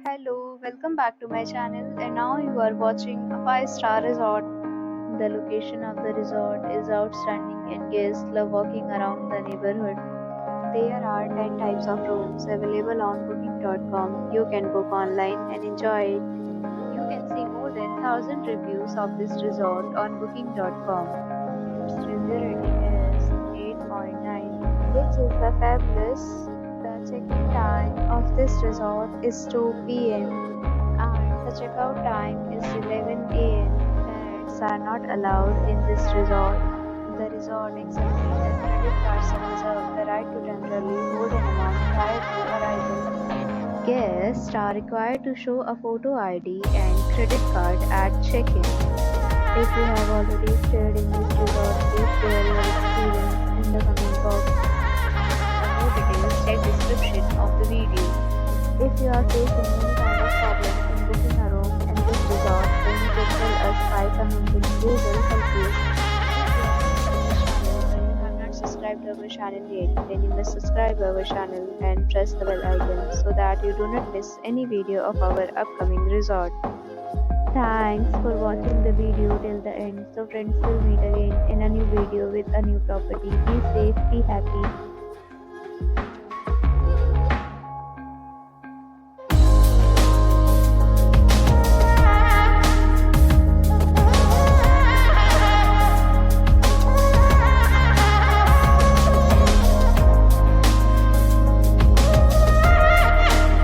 Hello, welcome back to my channel, and now you are watching a 5-star resort. The location of the resort is outstanding and guests love walking around the neighborhood. There are 10 types of rooms available on booking.com. You can book online and enjoy it. You can see more than 1,000 reviews of this resort on booking.com. Its review rating is 8.9, which is the fabulous. The check-in time of this resort is 2 p.m. and the checkout time is 11 a.m. Pets are not allowed in this resort. The resort accepts major credit cards and reserves the right to temporarily hold an amount prior to arrival. Guests are required to show a photo ID and credit card at check-in. If you have already stayed in this resort, please share your experience in the comment box. For more details, check description of the video. If you are facing any kind of problem in booking a room in this resort, then you can tell us by commenting. We will help you. If you have not subscribed our channel yet, then you must subscribe our channel and press the bell icon so that you do not miss any video of our upcoming resort. Thanks for watching the video till the end. So friends, will meet again in a new video with a new property. Be safe, be happy.